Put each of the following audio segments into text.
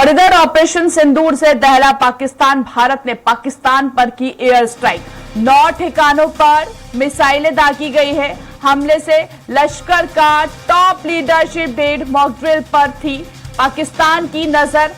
और इधर ऑपरेशन सिंदूर से दहला पाकिस्तान। भारत ने पाकिस्तान पर की एयर स्ट्राइक। 9 ठिकानों पर मिसाइलें दागी गई है। हमले से लश्कर का टॉप लीडरशिप डेढ़ मॉक ड्रिल पर थी पाकिस्तान की नजर।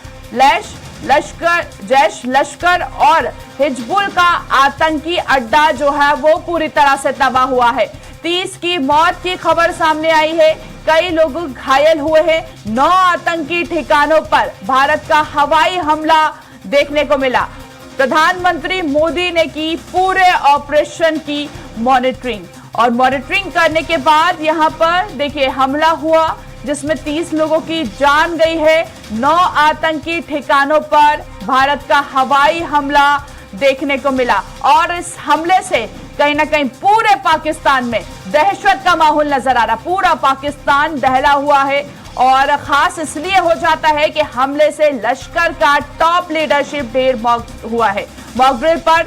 जैश लश्कर और हिजबुल का आतंकी अड्डा जो है वो पूरी तरह से तबाह हुआ है। 30 की मौत की खबर सामने आई है, कई लोग घायल हुए हैं। 9 आतंकी ठिकानों पर भारत का हवाई हमला देखने को मिला। प्रधानमंत्री मोदी ने की पूरे ऑपरेशन की मॉनिटरिंग और मॉनिटरिंग करने के बाद यहां पर देखिए हमला हुआ जिसमें 30 लोगों की जान गई है। 9 आतंकी ठिकानों पर भारत का हवाई हमला देखने को मिला और इस हमले से कहीं ना कहीं पूरे पाकिस्तान में दहशत का माहौल नजर आ रहा। पूरा पाकिस्तान दहला हुआ है और खास इसलिए हो जाता है कि हमले से लश्कर का टॉप लीडरशिप ढेर हुआ है। मॉक ड्रिल पर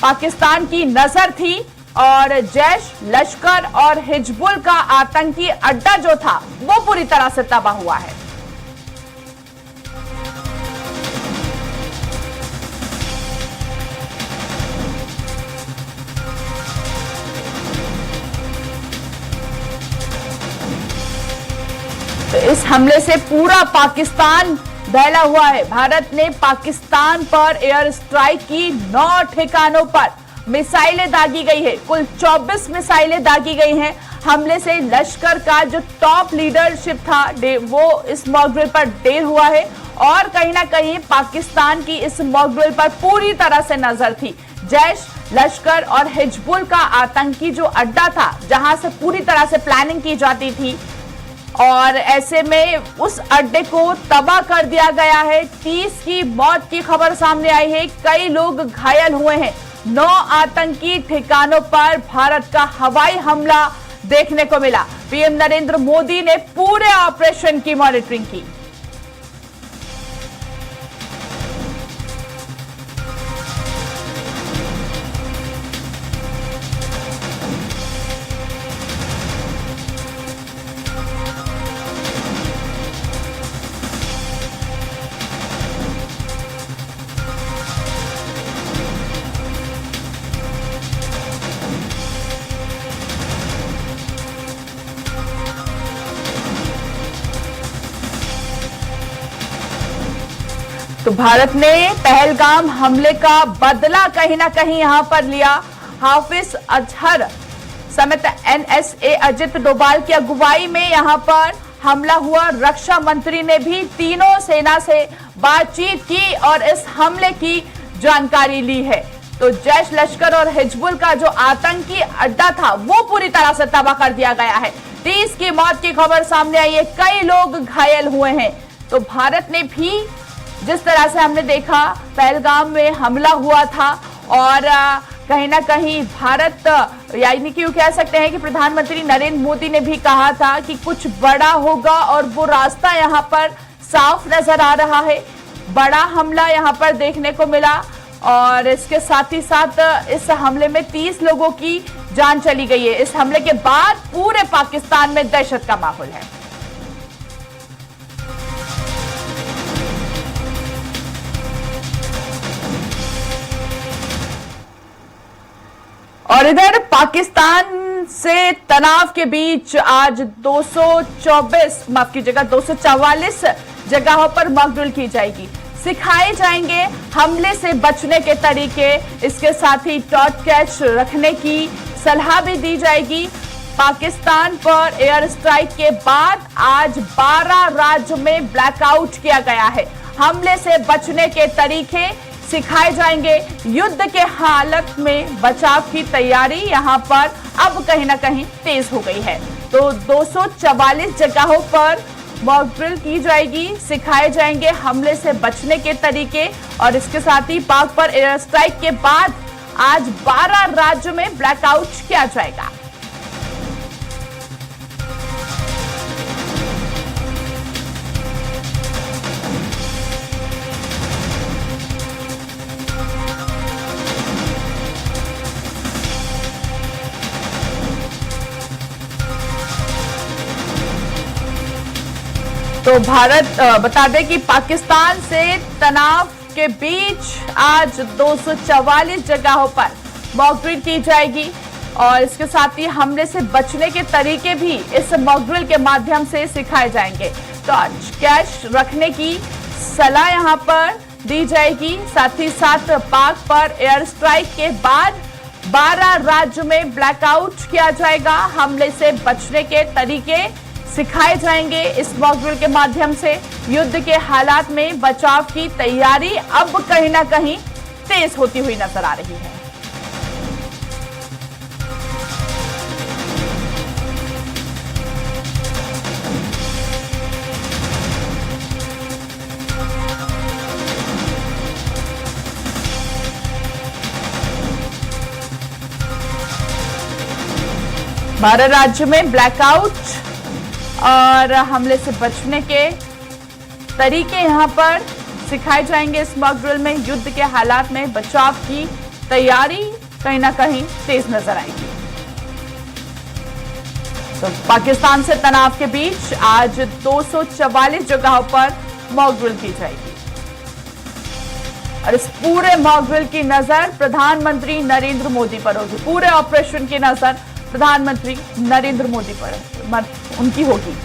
पाकिस्तान की नजर थी और जैश लश्कर और हिजबुल का आतंकी अड्डा जो था वो पूरी तरह से तबाह हुआ है। तो इस हमले से पूरा पाकिस्तान दहला हुआ है। भारत ने पाकिस्तान पर एयर स्ट्राइक की। 9 ठिकानों पर मिसाइलें दागी गई है। कुल 24 मिसाइलें दागी गई हैं। हमले से लश्कर का जो टॉप लीडरशिप था वो इस मॉक ड्रिल पर ढेर हुआ है और कहीं ना कहीं पाकिस्तान की इस मॉक ड्रिल पर पूरी तरह से नजर थी। जैश लश्कर और हिजबुल का आतंकी जो अड्डा था जहां से पूरी तरह से प्लानिंग की जाती थी और ऐसे में उस अड्डे को तबाह कर दिया गया है। 30 की मौत की खबर सामने आई है, कई लोग घायल हुए हैं। 9 आतंकी ठिकानों पर भारत का हवाई हमला देखने को मिला। पीएम नरेंद्र मोदी ने पूरे ऑपरेशन की मॉनिटरिंग की। तो भारत ने पहलगाम हमले का बदला कहीं ना कहीं यहां पर लिया। हाफिज अजहर समेत एनएसए अजित डोभाल की अगुवाई में यहां पर हमला हुआ। रक्षा मंत्री ने भी तीनों सेना से बातचीत की और इस हमले की जानकारी ली है। तो जैश लश्कर और हिजबुल का जो आतंकी अड्डा था वो पूरी तरह से तबाह कर दिया गया है। 30 की मौत की खबर सामने आई है, कई लोग घायल हुए हैं। तो भारत ने भी जिस तरह से हमने देखा पहलगाम में हमला हुआ था और कहीं ना कहीं भारत यानी कि कह सकते हैं कि प्रधानमंत्री नरेंद्र मोदी ने भी कहा था कि कुछ बड़ा होगा और वो रास्ता यहाँ पर साफ नजर आ रहा है। बड़ा हमला यहाँ पर देखने को मिला और इसके साथ ही साथ इस हमले में 30 लोगों की जान चली गई है। इस हमले के बाद पूरे पाकिस्तान में दहशत का माहौल है। और इधर पाकिस्तान से तनाव के बीच आज 244 जगहों पर मॉक ड्रिल की जाएगी। सिखाए जाएंगे हमले से बचने के तरीके, इसके साथ ही टॉर्च कैच रखने की सलाह भी दी जाएगी। पाकिस्तान पर एयर स्ट्राइक के बाद आज 12 राज्यों में ब्लैकआउट किया गया है। हमले से बचने के तरीके सिखाए जाएंगे। युद्ध के हालत में बचाव की तैयारी यहां पर अब कहीं ना कहीं तेज हो गई है। तो 244 जगहों पर मॉक ड्रिल की जाएगी, सिखाए जाएंगे हमले से बचने के तरीके और इसके साथ ही पाक पर एयर स्ट्राइक के बाद आज 12 राज्यों में ब्लैकआउट किया जाएगा। तो भारत बता दें कि पाकिस्तान से तनाव के बीच आज 244 जगहों पर मॉक ड्रिल की जाएगी और इसके साथ ही हमले से बचने के तरीके भी इस मॉक ड्रिल के माध्यम से सिखाए जाएंगे। तो आज कैश रखने की सलाह यहां पर दी जाएगी। साथ ही साथ पाक पर एयर स्ट्राइक के बाद 12 राज्यों में ब्लैकआउट किया जाएगा। हमले से बचने के तरीके सिखाए जाएंगे इस मॉक ड्रिल के माध्यम से। युद्ध के हालात में बचाव की तैयारी अब कहीं ना कहीं तेज होती हुई नजर आ रही है। बारह राज्यों में ब्लैकआउट और हमले से बचने के तरीके यहां पर सिखाए जाएंगे इस मॉक ड्रिल में। युद्ध के हालात में बचाव की तैयारी कहीं ना कहीं तेज नजर आएगी। तो पाकिस्तान से तनाव के बीच आज 244 जगहों पर मॉक ड्रिल की जाएगी और इस पूरे मॉक ड्रिल की नजर प्रधानमंत्री नरेंद्र मोदी पर होगी। पूरे ऑपरेशन की नजर प्रधानमंत्री नरेंद्र मोदी पर उनकी होगी।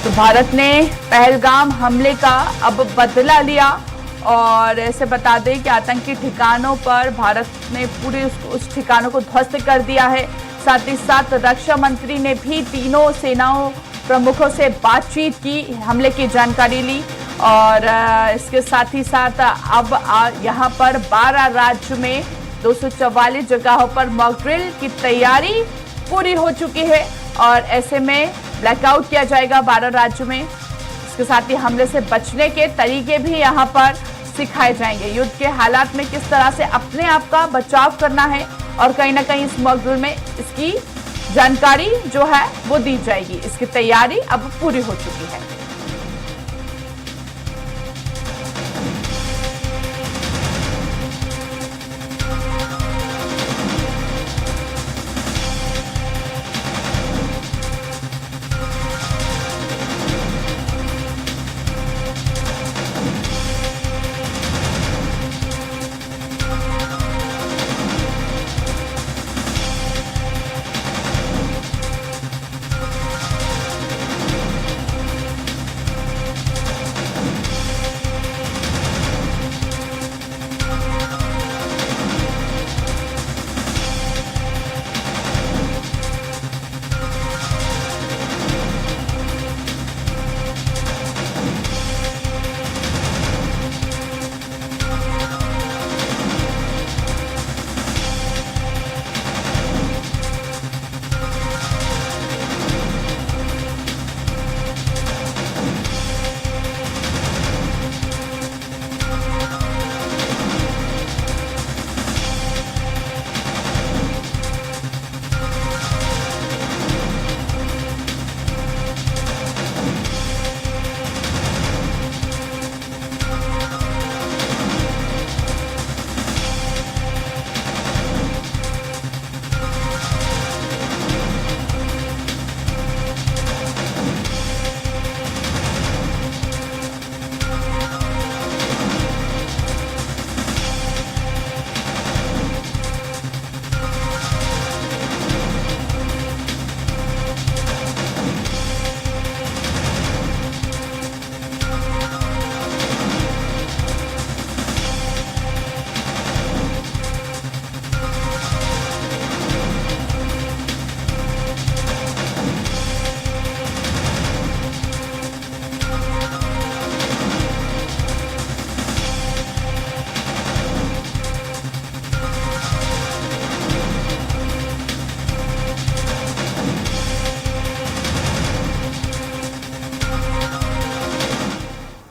तो भारत ने पहलगाम हमले का अब बदला लिया और ऐसे बता दें कि आतंकी ठिकानों पर भारत ने पूरे उस ठिकानों को ध्वस्त कर दिया है। साथ ही साथ रक्षा मंत्री ने भी तीनों सेनाओं प्रमुखों से बातचीत की, हमले की जानकारी ली और इसके साथ ही साथ अब यहां पर 12 राज्यों में 244 जगहों पर मॉक ड्रिल की तैयारी पूरी हो चुकी है और ऐसे में ब्लैकआउट किया जाएगा 12 राज्यों में। इसके साथ ही हमले से बचने के तरीके भी यहां पर सिखाए जाएंगे। युद्ध के हालात में किस तरह से अपने आप का बचाव करना है और कहीं ना कहीं इस मॉक ड्रिल में इसकी जानकारी जो है वो दी जाएगी। इसकी तैयारी अब पूरी हो चुकी है।